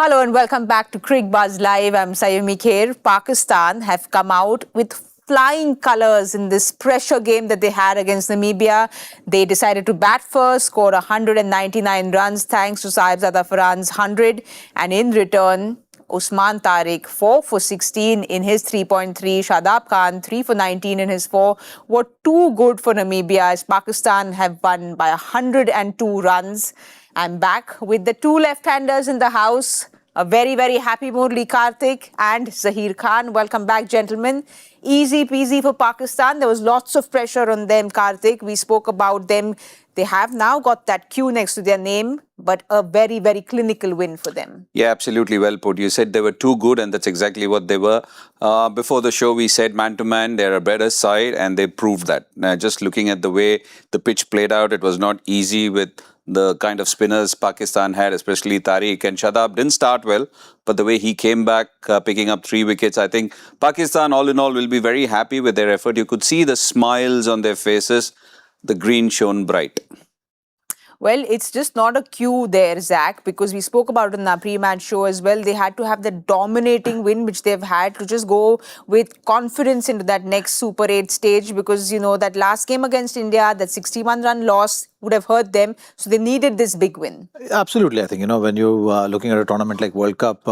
Hello and welcome back to Cricbuzz Live. I'm Saiyami Kher. Pakistan have come out with flying colours in this pressure game that they had against Namibia. They decided to bat first, score 199 runs thanks to Sahibzada Farhan's 100, and in return, Usman Tariq 4 for 16 in his 3.3, Shadab Khan 3 for 19 in his 4 were too good for Namibia as Pakistan have won by 102 runs. I'm back with the two left-handers in the house. A very, very happy Murali Kartik and Zaheer Khan. Welcome back, gentlemen. Easy peasy for Pakistan. There was lots of pressure on them, Kartik. We spoke about them. They have now got that Q next to their name, but a very, very clinical win for them. Yeah, absolutely well put. You said they were too good, and that's exactly what they were. Before the show, we said man-to-man, they're a better side, and they proved that. Just looking at the way the pitch played out, it was not easy with the kind of spinners Pakistan had, especially Tariq. And Shadab didn't start well, but the way he came back, picking up 3 wickets, I think Pakistan, all in all, will be very happy with their effort. You could see the smiles on their faces. The green shone bright. Well, it's just not a cue there, Zach, because we spoke about it in our pre-match show as well. They had to have the dominating win, which they've had, to just go with confidence into that next Super 8 stage, because, you know, that last game against India, that 61-run loss would have hurt them. So they needed this big win. Absolutely. I think, when you're looking at a tournament like World Cup,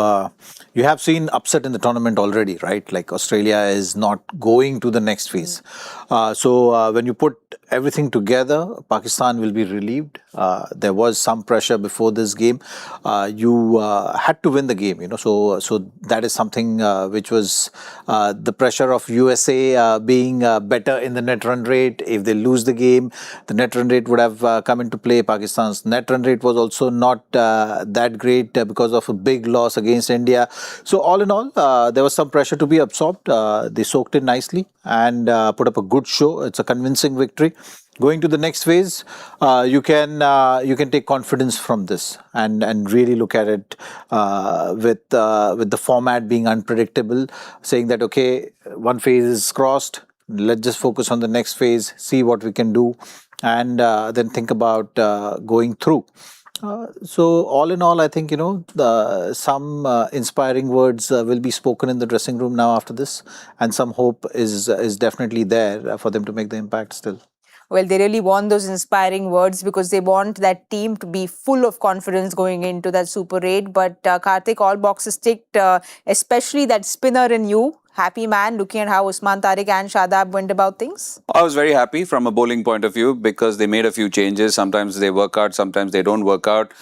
you have seen upset in the tournament already, right? Like Australia is not going to the next phase. So when you put everything together, Pakistan will be relieved. There was some pressure before this game. You had to win the game, So that is something which was the pressure of USA being better in the net run rate. If they lose the game, the net run rate would have come into play. Pakistan's net run rate was also not that great because of a big loss against India. So all in all, there was some pressure to be absorbed. They soaked it nicely and put up a good show. It's a convincing victory. Going to the next phase, you can take confidence from this and really look at it with the format being unpredictable, saying that, okay, one phase is crossed, let's just focus on the next phase, see what we can do, and then think about going through. So all in all, I think, some inspiring words will be spoken in the dressing room now after this, and some hope is definitely there for them to make the impact still. Well, they really want those inspiring words because they want that team to be full of confidence going into that Super 8. But Kartik, all boxes ticked, especially that spinner in you. Happy man, looking at how Usman Tariq and Shadab went about things? I was very happy from a bowling point of view because they made a few changes. Sometimes they work out, sometimes they don't work out.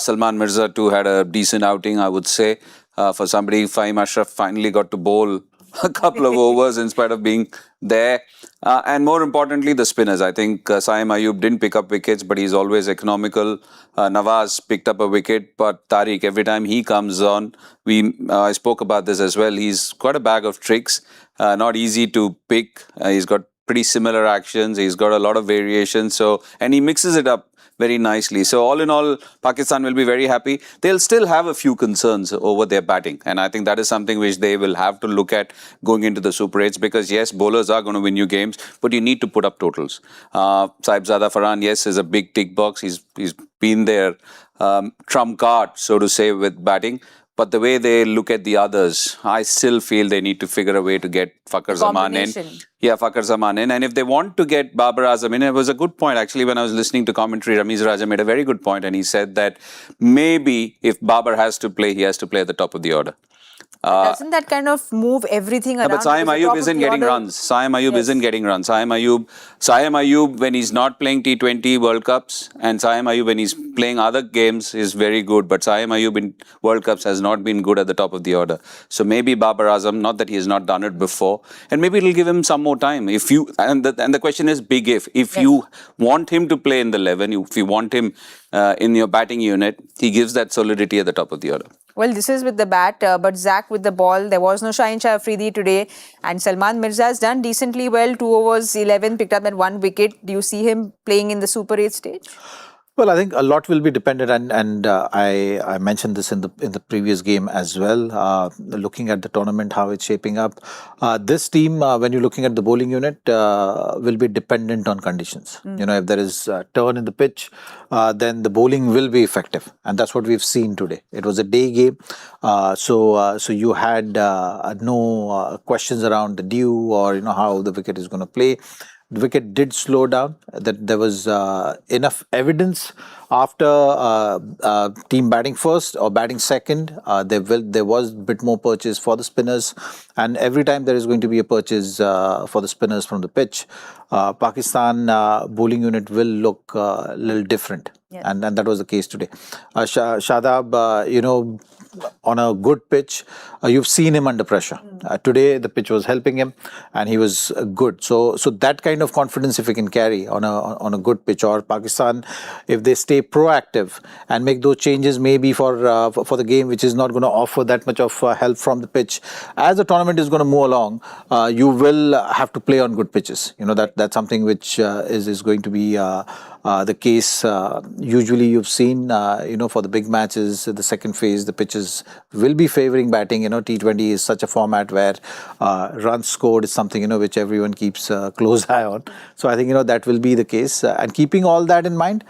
Salman Mirza too had a decent outing, I would say. For somebody, Fahim Ashraf finally got to bowl a couple of overs in spite of being there. And more importantly, the spinners. I think Saim Ayub didn't pick up wickets, but he's always economical. Nawaz picked up a wicket, but Tariq, every time he comes on, I spoke about this as well. He's got a bag of tricks, not easy to pick. He's got pretty similar actions. He's got a lot of variations. And he mixes it up very nicely. So all in all, Pakistan will be very happy. They'll still have a few concerns over their batting. And I think that is something which they will have to look at going into the Super 8s because, yes, bowlers are going to win you games, but you need to put up totals. Sahibzada Farhan, yes, is a big tick box. He's been their trump card, so to say, with batting. But the way they look at the others, I still feel they need to figure a way to get Fakhar Zaman in. Yeah, Fakhar Zaman in. And if they want to get Babar Azam in, it was a good point. Actually, when I was listening to commentary, Ramiz Raja made a very good point. And he said that maybe if Babar has to play, he has to play at the top of the order. Doesn't that kind of move everything around? But Saim Ayub isn't getting runs. Saim Ayub isn't getting runs. Saim Ayub, when he's not playing T20 World Cups, and Saim Ayub, when he's playing other games, is very good. But Saim Ayub in World Cups has not been good at the top of the order. So maybe Babar Azam, not that he has not done it before, and maybe it'll give him some more time. If you and the question is big if. If you want him to play in the 11, if you want him in your batting unit, he gives that solidity at the top of the order. Well, this is with the bat, but Zach with the ball. There was no Shaheen Shah Afridi today. And Salman Mirza has done decently well. 2 overs, 11, picked up that 1 wicket. Do you see him playing in the Super 8 stage? Well, I think a lot will be dependent, and I mentioned this in the previous game as well. Looking at the tournament, how it's shaping up, this team, when you're looking at the bowling unit, will be dependent on conditions. If there is a turn in the pitch, then the bowling will be effective, and that's what we've seen today. It was a day game, so you had no questions around the dew or how the wicket is going to play. The wicket did slow down. That there was enough evidence after team batting first or batting second. There was a bit more purchase for the spinners, and every time there is going to be a purchase for the spinners from the pitch, Pakistan bowling unit will look a little different. Yes. And that was the case today. Shadab, on a good pitch, you've seen him under pressure. Today, the pitch was helping him, and he was good. So that kind of confidence, if he can carry on a good pitch, or Pakistan, if they stay proactive and make those changes, maybe for the game, which is not going to offer that much of help from the pitch, as the tournament is going to move along, you will have to play on good pitches. That's something which is going to be the case. Usually you've seen, for the big matches, the second phase, the pitches will be favoring batting. T20 is such a format where runs scored is something, which everyone keeps a close eye on. So I think, that will be the case. And keeping all that in mind,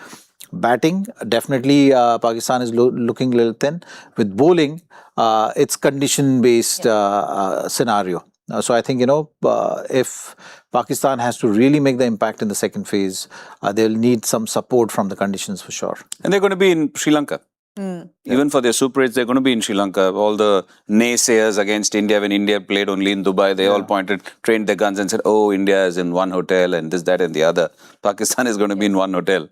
batting, definitely Pakistan is looking a little thin. With bowling, it's condition-based scenario. So I think, if Pakistan has to really make the impact in the second phase, they'll need some support from the conditions for sure. And they're going to be in Sri Lanka. Even for their Super 8s, they're going to be in Sri Lanka. All the naysayers against India, when India played only in Dubai, they all trained their guns and said, oh, India is in one hotel and this, that and the other. Pakistan is going to be in one hotel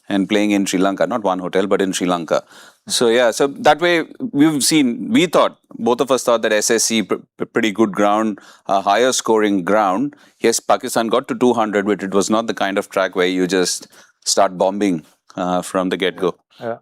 and playing in Sri Lanka. Not one hotel, but in Sri Lanka. So so that way we thought, both of us thought that SSC, pretty good ground, higher scoring ground. Yes, Pakistan got to 200, but it was not the kind of track where you just start bombing from the get-go. Yeah.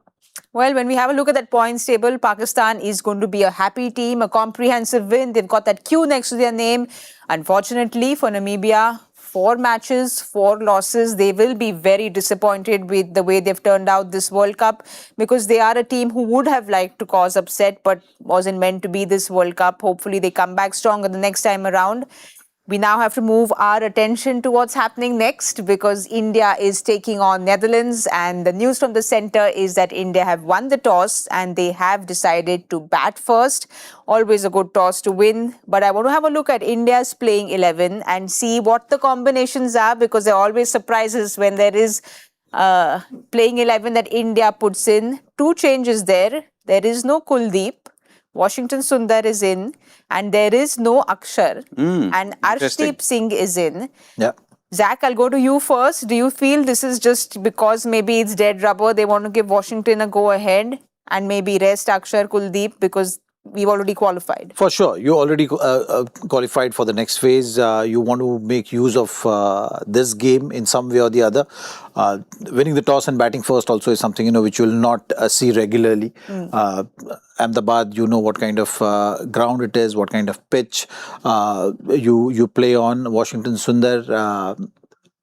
Well, when we have a look at that points table, Pakistan is going to be a happy team, a comprehensive win. They've got that Q next to their name. Unfortunately for Namibia, 4 matches, 4 losses. They will be very disappointed with the way they've turned out this World Cup, because they are a team who would have liked to cause upset but wasn't meant to be this World Cup. Hopefully they come back stronger the next time around. We now have to move our attention to what's happening next, because India is taking on Netherlands, and the news from the centre is that India have won the toss and they have decided to bat first. Always a good toss to win. But I want to have a look at India's playing 11 and see what the combinations are, because there are always surprises when there is playing 11 that India puts in. 2 changes there. There is no Kuldeep. Washington Sundar is in, and there is no Akshar, and Arshdeep Singh is in. Yeah. Zach, I'll go to you first. Do you feel this is just because maybe it's dead rubber, they want to give Washington a go ahead and maybe rest Akshar, Kuldeep, because we've already qualified? For sure. You already qualified for the next phase. You want to make use of this game in some way or the other. Winning the toss and batting first also is something, which you will not see regularly. Ahmedabad, what kind of ground it is, what kind of pitch you play on. Washington Sundar,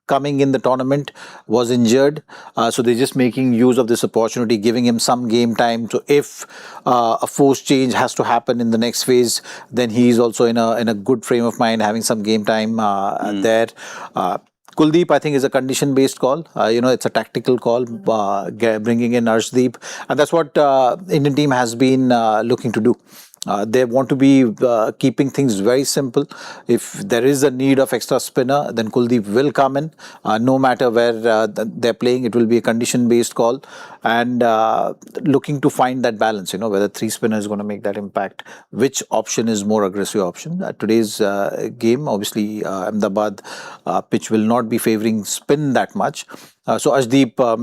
coming in the tournament, was injured, so they're just making use of this opportunity, giving him some game time. So if a forced change has to happen in the next phase, then he's also in a good frame of mind, having some game time there. Kuldeep, I think, is a condition-based call. It's a tactical call, bringing in Arshdeep, and that's what Indian team has been looking to do. They want to be keeping things very simple. If there is a need of extra spinner, then Kuldeep will come in. No matter where they're playing, it will be a condition-based call, and looking to find that balance, whether 3 spinner is going to make that impact, which option is more aggressive option. Today's game, obviously, Ahmedabad pitch will not be favoring spin that much. So Arshdeep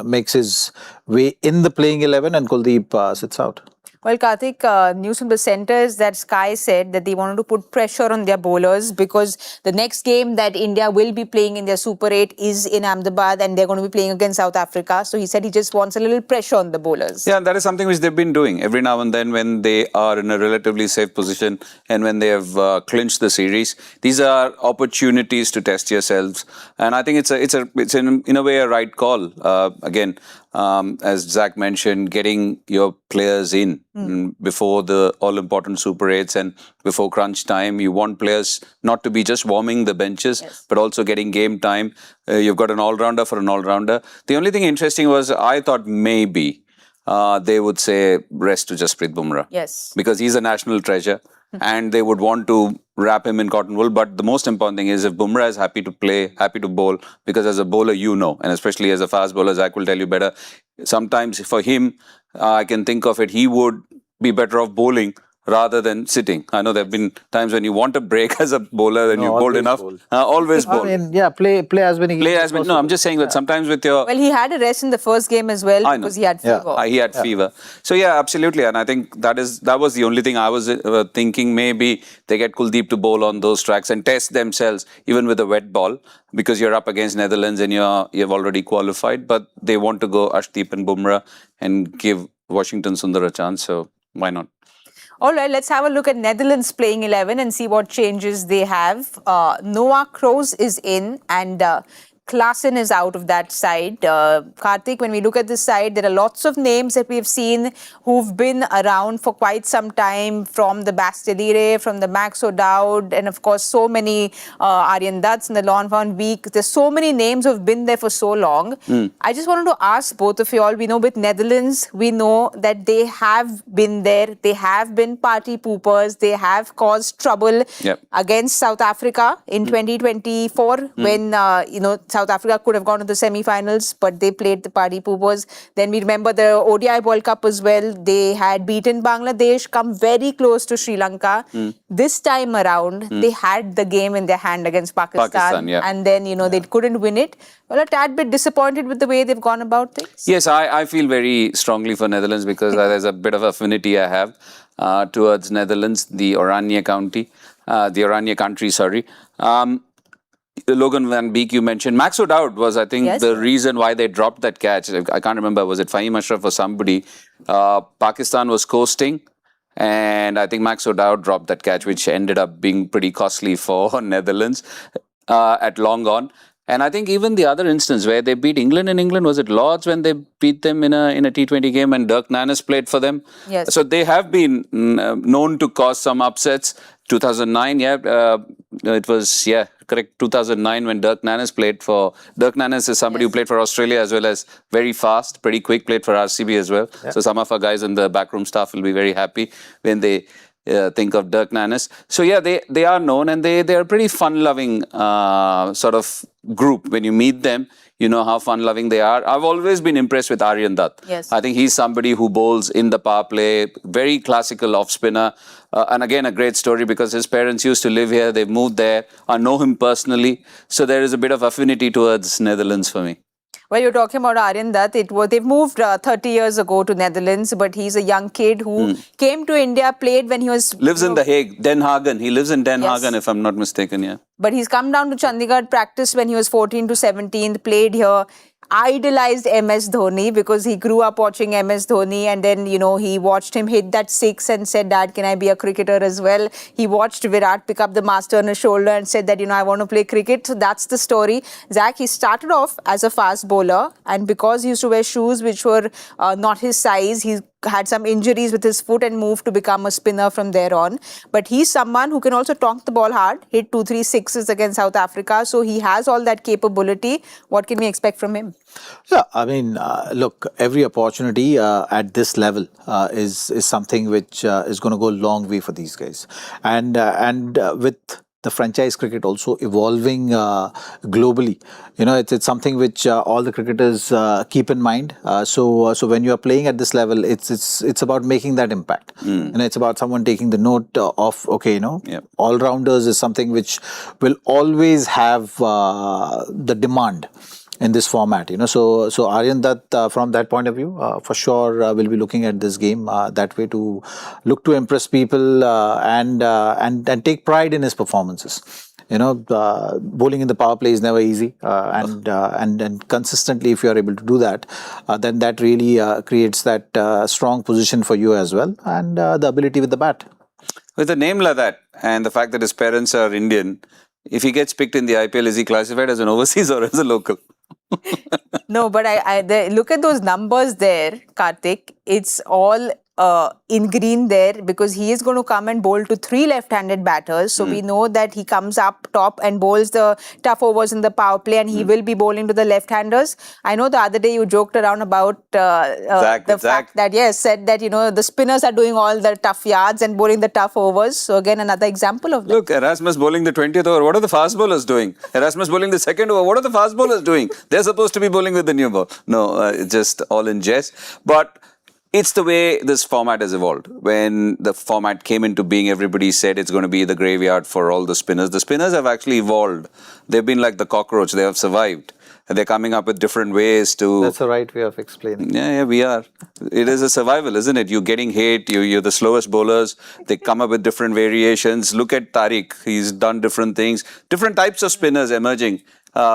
makes his way in the playing 11, and Kuldeep sits out. Well, Kartik, news from the centre is that Sky said that they wanted to put pressure on their bowlers because the next game that India will be playing in their Super 8 is in Ahmedabad and they're going to be playing against South Africa. So he said he just wants a little pressure on the bowlers. Yeah, that is something which they've been doing every now and then when they are in a relatively safe position and when they have clinched the series. These are opportunities to test yourselves, and I think it's in a way a right call. Again, as Zach mentioned, getting your players in before the all-important Super 8s and before crunch time. You want players not to be just warming the benches, but also getting game time. You've got an all-rounder for an all-rounder. The only thing interesting was I thought maybe they would say rest to Jasprit Bumrah. Yes. Because he's a national treasure and they would want to wrap him in cotton wool. But the most important thing is if Bumrah is happy to play, happy to bowl, because as a bowler, and especially as a fast bowler, Zach will tell you better, sometimes for him, I can think of it, he would be better off bowling rather than sitting. I know there have been times when you want a break as a bowler and you bowled enough. Always bowl. I mean, yeah, play as many games as possible. No, I'm just saying that sometimes with your... Well, he had a rest in the first game as well because he had fever. He had fever. So yeah, absolutely. And I think that was the only thing I was thinking. Maybe they get Kuldeep to bowl on those tracks and test themselves even with a wet ball because you're up against Netherlands and you've already qualified. But they want to go Arshdeep and Bumrah and give Washington Sundar a chance. So why not? All right, let's have a look at Netherlands playing 11 and see what changes they have. Noah Kroos is in and Klaassen is out of that side. Kartik, when we look at this side, there are lots of names that we've seen who've been around for quite some time, from the Bastille, from the Max O'Dowd, and of course so many Aryan Dutts in the Lawn Van Beek. There's so many names who've been there for so long. I just wanted to ask both of you all, we know with Netherlands, we know that they have been there, they have been party poopers, they have caused trouble against South Africa in 2024 when, South Africa could have gone to the semi-finals, but they played the party poopers. Then we remember the ODI World Cup as well. They had beaten Bangladesh, come very close to Sri Lanka. This time around, they had the game in their hand against Pakistan. And then, they couldn't win it. Well, a tad bit disappointed with the way they've gone about things. Yes, I feel very strongly for Netherlands because there's a bit of affinity I have towards Netherlands, the Oranje country, sorry. Logan Van Beek, you mentioned. Max O'Dowd was, I think, the reason why they dropped that catch. I can't remember, was it Fahim Ashraf or somebody? Pakistan was coasting, and I think Max O'Dowd dropped that catch, which ended up being pretty costly for Netherlands at long on. And I think even the other instance where they beat England in England, was it Lords when they beat them in a T20 game and Dirk Nannes played for them? Yes. So they have been known to cause some upsets. 2009, it was, correct, 2009 when Dirk Nannes played for... Dirk Nannes is somebody who played for Australia as well as very fast, pretty quick, played for RCB as well. So some of our guys in the backroom staff will be very happy when they think of Dirk Nannes. So they are known and they are a pretty fun-loving sort of group. When you meet them, you know how fun-loving they are. I've always been impressed with Aryan Dutt. Yes. I think he's somebody who bowls in the power play, very classical off-spinner. And again, a great story because his parents used to live here. They've moved there. I know him personally. So there is a bit of affinity towards Netherlands for me. Well, you're talking about Aryan Dutt. They've moved 30 years ago to Netherlands, but he's a young kid who came to India, played when he was... Lives in The Hague, Den Haag. He lives in Den Haag, if I'm not mistaken, But he's come down to Chandigarh, practiced when he was 14 to 17, played here, idolized MS Dhoni because he grew up watching MS Dhoni, and then, he watched him hit that six and said, Dad, can I be a cricketer as well? He watched Virat pick up the master on his shoulder and said that, I want to play cricket. So that's the story. Zach, he started off as a fast bowler, and because he used to wear shoes which were not his size, he had some injuries with his foot and moved to become a spinner from there on. But he's someone who can also tonk the ball hard, hit 2-3 sixes against South Africa. So he has all that capability. What can we expect from him? Yeah, I mean, look, every opportunity at this level is something which is going to go a long way for these guys. And with the franchise cricket also evolving globally, it's something which all the cricketers keep in mind. So when you are playing at this level, it's about making that impact. And it's about someone taking the note of, all-rounders is something which will always have the demand in this format. So Aryan Dutt, from that point of view, for sure will be looking at this game that way to look to impress people and take pride in his performances. Bowling in the power play is never easy, and consistently, if you are able to do that, then that really creates that strong position for you as well, and the ability with the bat. With a name like that and the fact that his parents are Indian, if he gets picked in the IPL, is he classified as an overseas or as a local? No, but look at those numbers there, Kartik. It's all in green there because he is going to come and bowl to 3 left-handed batters. So we know that he comes up top and bowls the tough overs in the power play, and he will be bowling to the left-handers. I know the other day you joked around about the fact that, yes, said that, the spinners are doing all the tough yards and bowling the tough overs. So again, another example of that. Look, Erasmus bowling the 20th over. What are the fast bowlers doing? Erasmus bowling the second over. What are the fast bowlers doing? They're supposed to be bowling with the new ball. No, just all in jest. But it's the way this format has evolved. When the format came into being, everybody said it's going to be the graveyard for all the spinners. The spinners have actually evolved. They've been like the cockroach. They have survived. And they're coming up with different ways to... That's the right way of explaining. Yeah, we are. It is a survival, isn't it? You're getting hit. You're the slowest bowlers. They come up with different variations. Look at Tariq. He's done different things. Different types of spinners emerging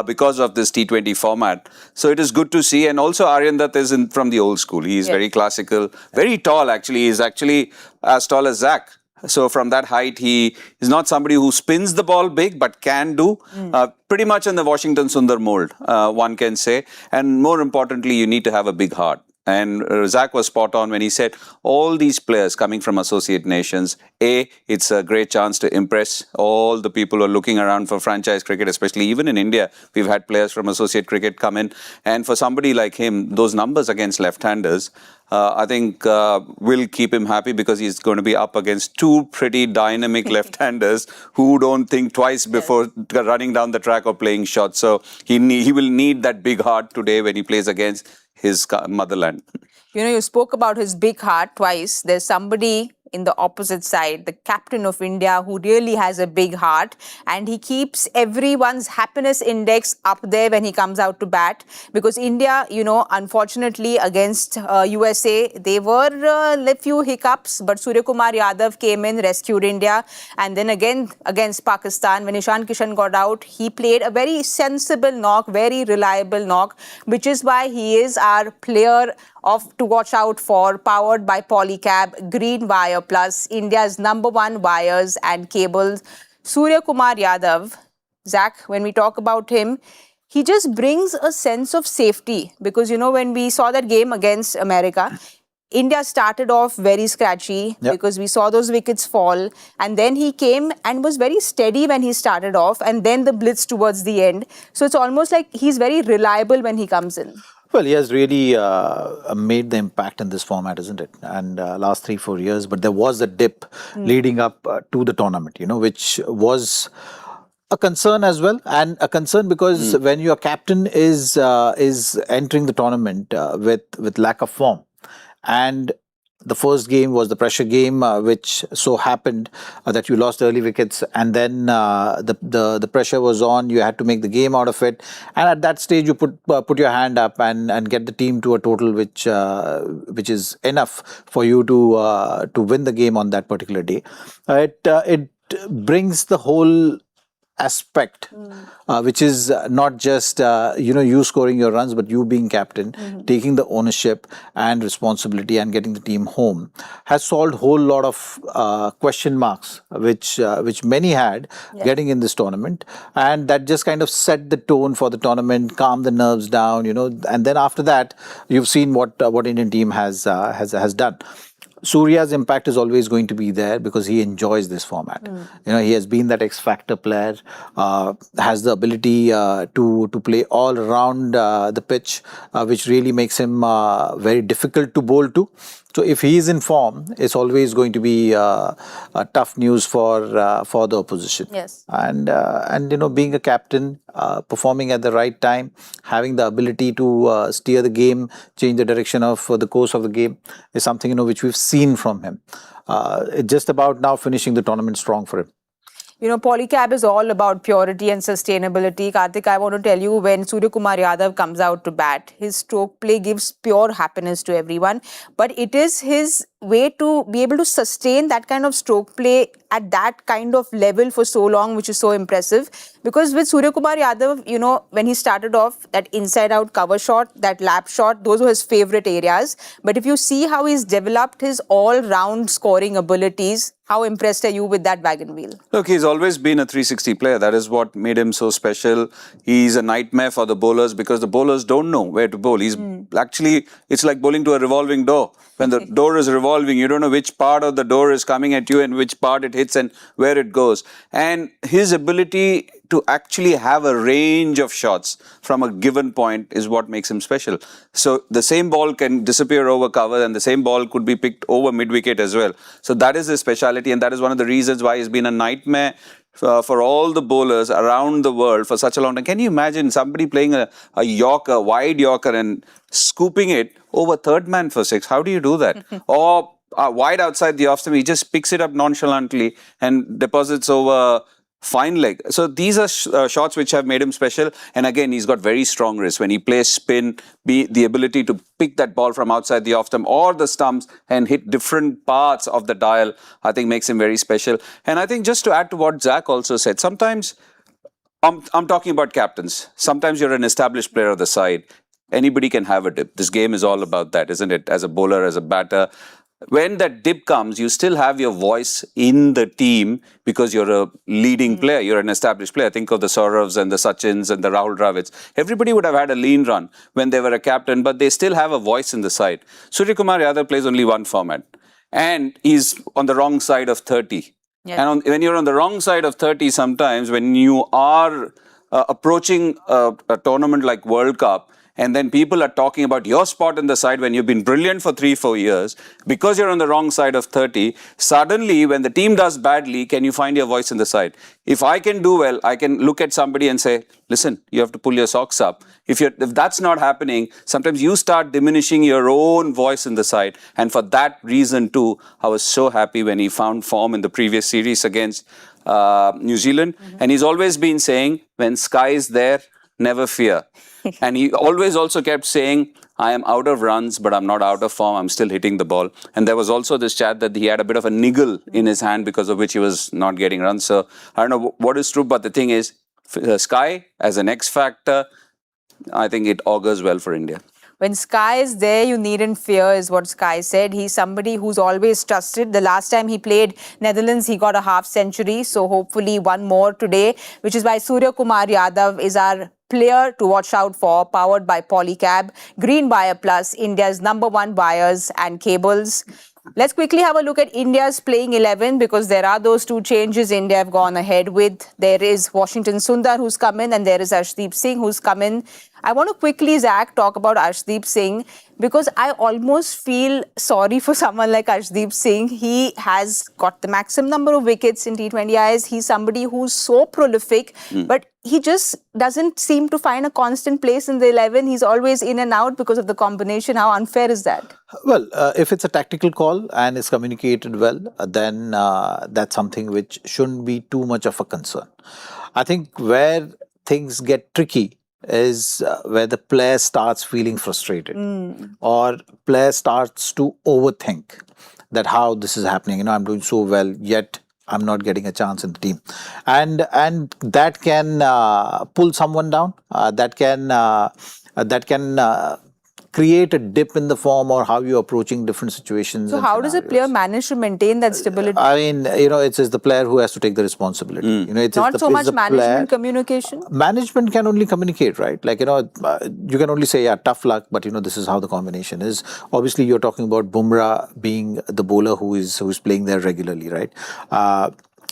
because of this T20 format. So it is good to see. And also Aryan Dutt is from the old school. He's very classical, very tall actually. He's actually as tall as Zach. So from that height, he is not somebody who spins the ball big, but can do pretty much in the Washington Sundar mold, one can say. And more importantly, you need to have a big heart. And Zach was spot on when he said all these players coming from associate nations, it's a great chance to impress all the people who are looking around for franchise cricket, especially even in India. We've had players from associate cricket come in. And for somebody like him, those numbers against left-handers, I think will keep him happy because he's going to be up against 2 pretty dynamic left-handers who don't think twice before running down the track or playing shots. So he will need that big heart today when he plays against his motherland. You spoke about his big heart twice. There's somebody in the opposite side, the captain of India, who really has a big heart, and he keeps everyone's happiness index up there when he comes out to bat, because India, unfortunately against USA, they were a few hiccups, but Suryakumar Yadav came in, rescued India, and then again against Pakistan, when Ishan Kishan got out, he played a very sensible knock, very reliable knock, which is why he is our player to watch out for, powered by Polycab, Green Wire Plus, India's #1 wires and cables. Suryakumar Yadav, Zach, when we talk about him, he just brings a sense of safety because, when we saw that game against America, India started off very scratchy because we saw those wickets fall, and then he came and was very steady when he started off, and then the blitz towards the end. So it's almost like he's very reliable when he comes in. Well, he has really made the impact in this format, isn't it? And last 3-4 years, but there was a dip leading up to the tournament, which was a concern as well, and a concern because when your captain is entering the tournament with lack of form, and the first game was the pressure game, which so happened that you lost early wickets, and then the pressure was on. You had to make the game out of it, and at that stage, you put your hand up and get the team to a total which is enough for you to win the game on that particular day. It brings the whole aspect, which is not just you scoring your runs, but you being captain, taking the ownership and responsibility and getting the team home, has solved a whole lot of question marks which many had getting in this tournament, and that just kind of set the tone for the tournament, calmed the nerves down, and then after that you've seen what Indian team has done. Surya's impact is always going to be there because he enjoys this format. He has been that X-factor player, has the ability to play all around the pitch, which really makes him very difficult to bowl to. So if he is in form, it's always going to be tough news for the opposition. Yes. And being a captain, performing at the right time, having the ability to steer the game, change the direction of the course of the game, is something which we've seen from him. It's just about now finishing the tournament strong for him. You know, Polycab is all about purity and sustainability. Kartik, I want to tell you, when Suryakumar Yadav comes out to bat, his stroke play gives pure happiness to everyone. But it is his way to be able to sustain that kind of stroke play at that kind of level for so long, which is so impressive. Because with Suryakumar Yadav, you know, when he started off, that inside-out cover shot, that lap shot, those were his favorite areas. But if you see how he's developed his all-round scoring abilities, how impressed are you with that wagon wheel? Look, he's always been a 360 player. That is what made him so special. He's a nightmare for the bowlers because the bowlers don't know where to bowl. He's actually, it's like bowling to a revolving door. When the door is revolving, you don't know which part of the door is coming at you and which part it hits and where it goes. And his ability to actually have a range of shots from a given point is what makes him special. So the same ball can disappear over cover and the same ball could be picked over mid-wicket as well. So that is his speciality, and that is one of the reasons why he's been a nightmare for all the bowlers around the world for such a long time. Can you imagine somebody playing a Yorker, wide Yorker, and scooping it over third man for six? How do you do that? Or wide outside the off stump, he just picks it up nonchalantly and deposits over fine leg. So these are shots which have made him special. And again, he's got very strong wrists. When he plays spin, the ability to pick that ball from outside the off stump or the stumps and hit different parts of the dial, I think makes him very special. And I think just to add to what Zach also said, sometimes I'm talking about captains. Sometimes you're an established player of the side. Anybody can have a dip. This game is all about that, isn't it? As a bowler, as a batter. When that dip comes, you still have your voice in the team because you're a leading player. You're an established player. Think of the Sauravs and the Sachins and the Rahul Dravids. Everybody would have had a lean run when they were a captain, but they still have a voice in the side. Suryakumar Yadav plays only one format, and he's on the wrong side of 30. Yeah. And when you're on the wrong side of 30, sometimes when you are approaching a tournament like World Cup, and then people are talking about your spot in the side when you've been brilliant for 3-4 years, because you're on the wrong side of 30, suddenly when the team does badly, can you find your voice in the side? If I can do well, I can look at somebody and say, listen, you have to pull your socks up. If that's not happening, sometimes you start diminishing your own voice in the side. And for that reason too, I was so happy when he found form in the previous series against New Zealand. And he's always been saying, when sky is there, never fear. And he always also kept saying, I am out of runs, but I'm not out of form. I'm still hitting the ball. And there was also this chat that he had a bit of a niggle in his hand because of which he was not getting runs. So I don't know what is true, but the thing is, Sky as an X factor, I think it augurs well for India. When Sky is there, you needn't fear, is what Sky said. He's somebody who's always trusted. The last time he played Netherlands, he got a half century. So hopefully one more today, which is why Suryakumar Yadav is our player to watch out for, powered by Polycab, Green Buyer Plus, India's #1 wires and cables. Let's quickly have a look at India's playing 11, because there are those two changes India have gone ahead with. There is Washington Sundar who's come in, and there is Arshdeep Singh who's come in. I want to quickly, Zach, talk about Arshdeep Singh, because I almost feel sorry for someone like Arshdeep Singh. He has got the maximum number of wickets in T20Is. He's somebody who's so prolific, but he just doesn't seem to find a constant place in the 11. He's always in and out because of the combination. How unfair is that? Well, if it's a tactical call and it's communicated well, then that's something which shouldn't be too much of a concern. I think where things get tricky is where the player starts feeling frustrated or player starts to overthink that how this is happening. You know, I'm doing so well, yet I'm not getting a chance in the team, and that can pull someone down. That can create a dip in the form or how you're approaching different situations. So how does a player manage to maintain that stability? I mean, you know, it's the player who has to take the responsibility. You know, it's not so much management communication. Management can only communicate, right? Like, you know, you can only say, yeah, tough luck, but you know, this is how the combination is. Obviously, you're talking about Bumrah being the bowler who's playing there regularly, right?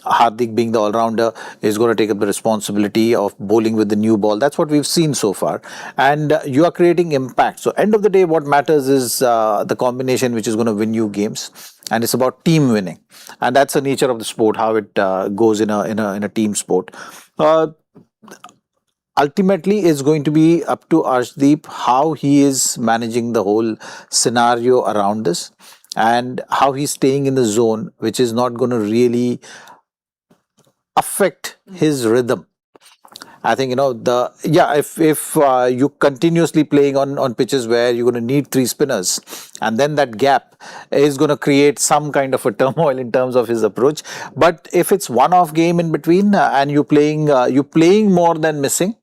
Hardik being the all-rounder is going to take up the responsibility of bowling with the new ball. That's what we've seen so far. And you are creating impact. So end of the day, what matters is the combination which is going to win you games. And it's about team winning. And that's the nature of the sport, how it goes in a team sport. Ultimately, it's going to be up to Arshdeep how he is managing the whole scenario around this and how he's staying in the zone, which is not going to really affect his rhythm. I think if you continuously playing on pitches where you're going to need three spinners, and then that gap is going to create some kind of a turmoil in terms of his approach. But if it's one-off game in between and you're playing more than missing,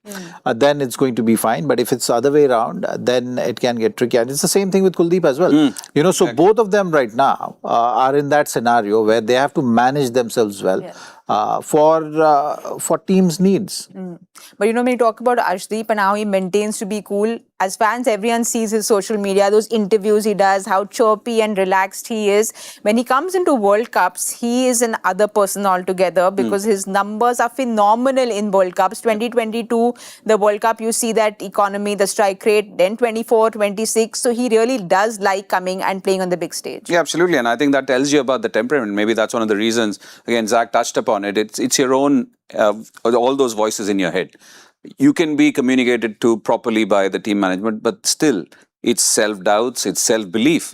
then it's going to be fine. But if it's the other way around, then it can get tricky. And it's the same thing with Kuldeep as well. So both of them right now are in that scenario where they have to manage themselves well. For teams' needs. But when you talk about Arshdeep and how he maintains to be cool, as fans, everyone sees his social media, those interviews he does, how chirpy and relaxed he is. When he comes into World Cups, he is an other person altogether because his numbers are phenomenal in World Cups. 2022, the World Cup, you see that economy, the strike rate, then 24, 26. So he really does like coming and playing on the big stage. Yeah, absolutely. And I think that tells you about the temperament. Maybe that's one of the reasons. Again, Zach touched upon it. It's your own, all those voices in your head. You can be communicated to properly by the team management, but still, it's self-doubts, it's self-belief.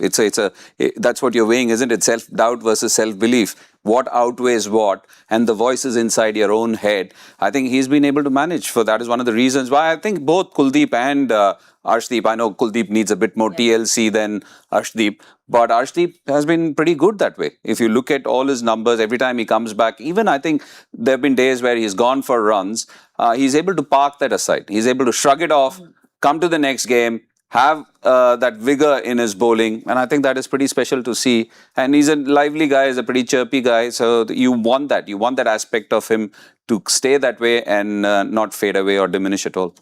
That's what you're weighing, isn't it? Self-doubt versus self-belief. What outweighs what? And the voices inside your own head. I think he's been able to manage. For that is one of the reasons why I think both Kuldeep and Arshdeep, I know Kuldeep needs a bit more TLC than Arshdeep, but Arshdeep has been pretty good that way. If you look at all his numbers, every time he comes back, even I think there have been days where he's gone for runs, he's able to park that aside. He's able to shrug it off, come to the next game, have that vigor in his bowling, and I think that is pretty special to see. And he's a lively guy, he's a pretty chirpy guy, so you want that. You want that aspect of him to stay that way and not fade away or diminish at all.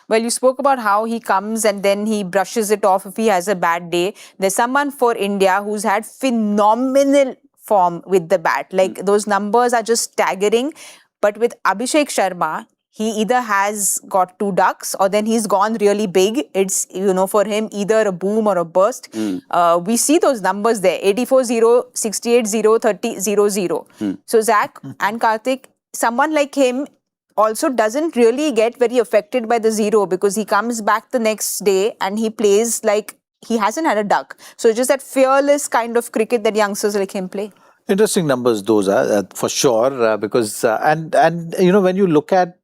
Well, you spoke about how he comes and then he brushes it off if he has a bad day. There's someone for India who's had phenomenal form with the bat. Like those numbers are just staggering. But with Abhishek Sharma, he either has got 2 ducks or then he's gone really big. It's, for him, either a boom or a burst. We see those numbers there, 84-0, 68-0, 30-0-0. So Zach and Kartik, someone like him also doesn't really get very affected by the zero because he comes back the next day and he plays like he hasn't had a duck. So it's just that fearless kind of cricket that youngsters like him play. Interesting numbers those are for sure because and when you look at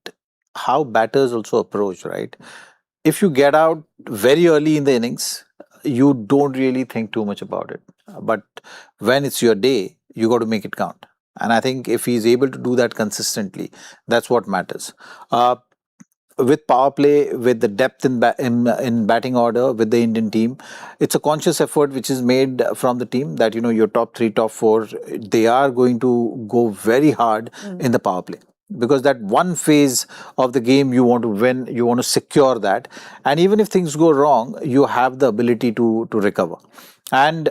how batters also approach, right? If you get out very early in the innings, you don't really think too much about it. But when it's your day, you got to make it count. And I think if he's able to do that consistently, that's what matters. With power play, with the depth in batting order, with the Indian team, it's a conscious effort which is made from the team that, your top 3, top 4, they are going to go very hard in the power play. Because that one phase of the game you want to win, you want to secure that. And even if things go wrong, you have the ability to recover. And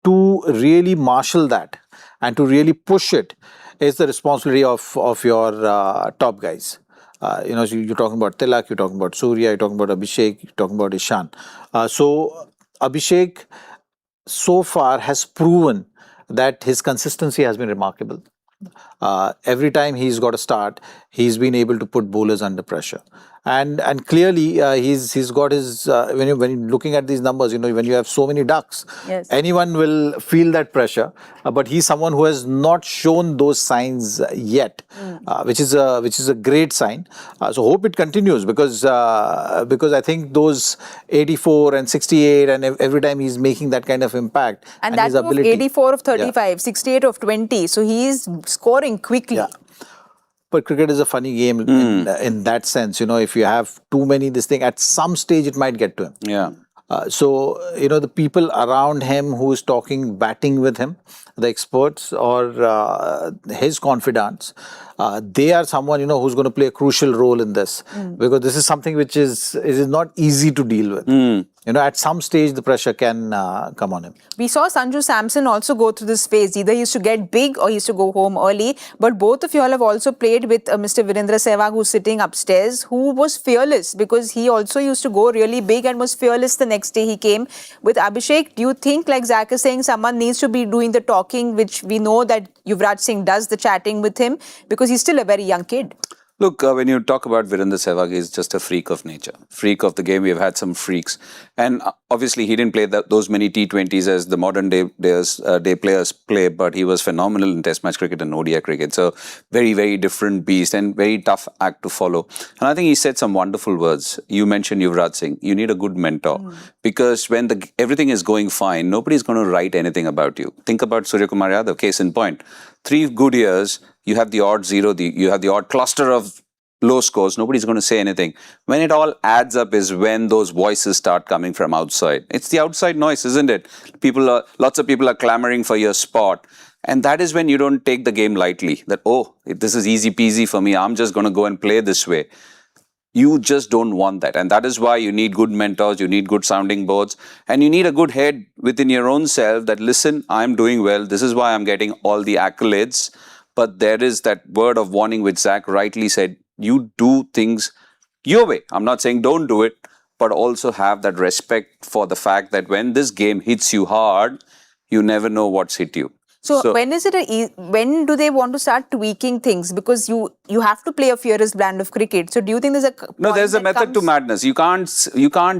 to really marshal that and to really push it is the responsibility of your top guys. You're talking about Tilak, you're talking about Surya, you're talking about Abhishek, you're talking about Ishan. So Abhishek so far has proven that his consistency has been remarkable. Every time he's got a start, he's been able to put bowlers under pressure. And clearly he's got his when you're looking at these numbers, when you have so many ducks, anyone will feel that pressure. But he's someone who has not shown those signs yet, which is a great sign. So hope it continues because I think those 84 and 68 and every time he's making that kind of impact and that's 84 of 35, 68 of 20. So he's scoring quickly. Yeah. But cricket is a funny game in that sense. If you have too many this thing, at some stage it might get to him. Yeah. So, the people around him who is talking batting with him, the experts or his confidants, they are someone, who's going to play a crucial role in this. Because this is something which is not easy to deal with. At some stage the pressure can come on him. We saw Sanju Samson also go through this phase. Either he used to get big or he used to go home early. But both of you all have also played with Mr. Virendra Sehwag, who's sitting upstairs, who was fearless because he also used to go really big and was fearless the next day he came. With Abhishek, do you think, like Zach is saying, someone needs to be doing the talking, which we know that Yuvraj Singh does the chatting with him because he's still a very young kid? Look, when you talk about Virender Sehwag, he's just a freak of nature, freak of the game. We've had some freaks, and obviously he didn't play those many T20s as the modern day players play, but he was phenomenal in Test match cricket and ODI cricket. So very, very different beast and very tough act to follow. And I think he said some wonderful words. You mentioned Yuvraj Singh. You need a good mentor because when everything is going fine, nobody's going to write anything about you. Think about Suryakumar Yadav, case in point. 3 good years. You have the odd zero, you have the odd cluster of low scores. Nobody's going to say anything. When it all adds up is when those voices start coming from outside. It's the outside noise, isn't it? Lots of people are clamoring for your spot. And that is when you don't take the game lightly. That, oh, this is easy peasy for me. I'm just going to go and play this way. You just don't want that. And that is why you need good mentors, you need good sounding boards, and you need a good head within your own self that, listen, I'm doing well. This is why I'm getting all the accolades. But there is that word of warning which Zach rightly said, you do things your way. I'm not saying don't do it, but also have that respect for the fact that when this game hits you hard, you never know what's hit you. So when when do they want to start tweaking things? Because you have to play a fearless brand of cricket. So do you think there's there's a method to madness. You can't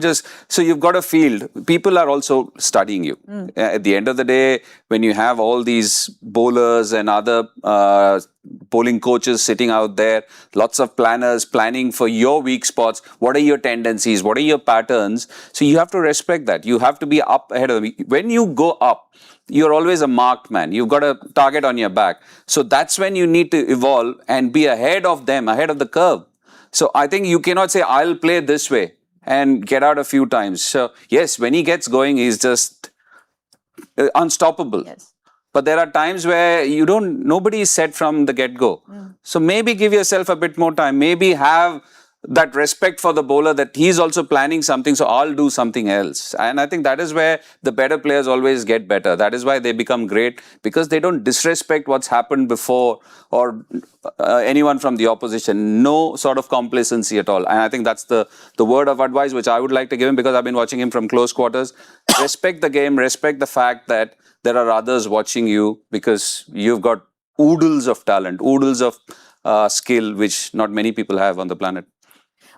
just, so you've got a field. People are also studying you. At the end of the day, when you have all these bowlers and other bowling coaches sitting out there, lots of planners planning for your weak spots. What are your tendencies? What are your patterns? So you have to respect that. You have to be up ahead of them. When you go up, you're always a marked man. You've got a target on your back. So that's when you need to evolve and be ahead of them, ahead of the curve. So I think you cannot say, I'll play this way and get out a few times. So yes, when he gets going, he's just unstoppable. Yes. But there are times where nobody is set from the get-go. So maybe give yourself a bit more time. Maybe have that respect for the bowler that he's also planning something, so I'll do something else. And I think that is where the better players always get better. That is why they become great, because they don't disrespect what's happened before or anyone from the opposition. No sort of complacency at all. And I think that's the word of advice which I would like to give him, because I've been watching him from close quarters. Respect the game, respect the fact that there are others watching you, because you've got oodles of talent, oodles of skill, which not many people have on the planet.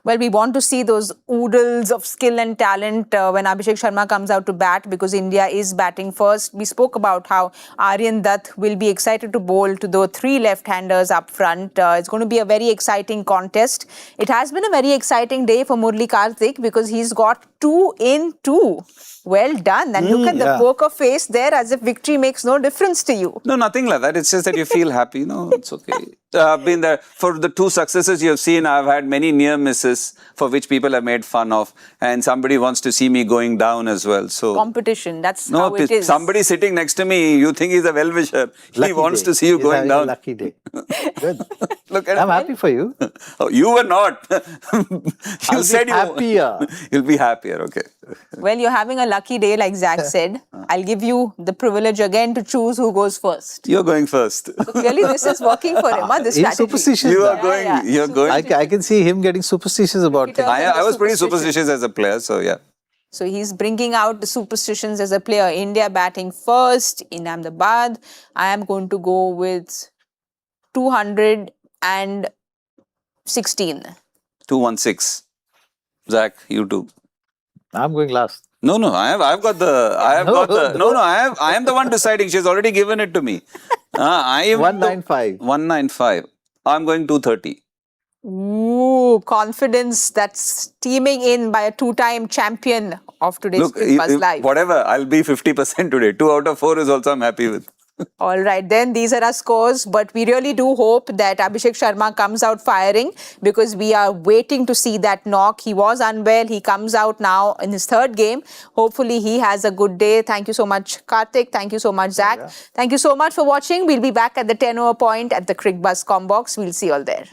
Well, we want to see those oodles of skill and talent when Abhishek Sharma comes out to bat, because India is batting first. We spoke about how Aryan Dutt will be excited to bowl to the 3 left-handers up front. It's going to be a very exciting contest. It has been a very exciting day for Murali Kartik, because he's got 2 in 2. Well done. And look at the poker face there, as if victory makes no difference to you. No, nothing like that. It's just that you feel happy. No, it's okay. I've been there. For the 2 successes you have seen, I've had many near misses for which people have made fun of. And somebody wants to see me going down as well. So competition, that's how it is. Somebody sitting next to me, you think he's a well-wisher. He wants to see you going down. Lucky day. Good. Look at I'm happy for you. Oh, you were not. You said happier. You'll be happier, okay. Well, you're having a lucky day, like Zach said. I'll give you the privilege again to choose who goes first. You're going first. So clearly, this is working for him, this He's strategy. superstitious. You are going. You're going. I can see him getting superstitious about things. I was pretty superstitious as a player, so yeah. So he's bringing out the superstitions as a player. India batting first in Ahmedabad. I am going to go with 216. 216. Zach, you too. I'm going last. No, I am the one deciding. She's already given it to me. I am 195. 195. I'm going 230. Ooh, confidence that's teaming in by a 2-time champion of today's Cricbuzz Live. Whatever, I'll be 50% today. 2 out of 4 is also I'm happy with. All right, then these are our scores, but we really do hope that Abhishek Sharma comes out firing, because we are waiting to see that knock. He was unwell. He comes out now in his 3rd game. Hopefully, he has a good day. Thank you so much, Kartik. Thank you so much, Zach. Thank you so much for watching. We'll be back at the 10 hour point at the Cricbuzz Combox. We'll see you all there.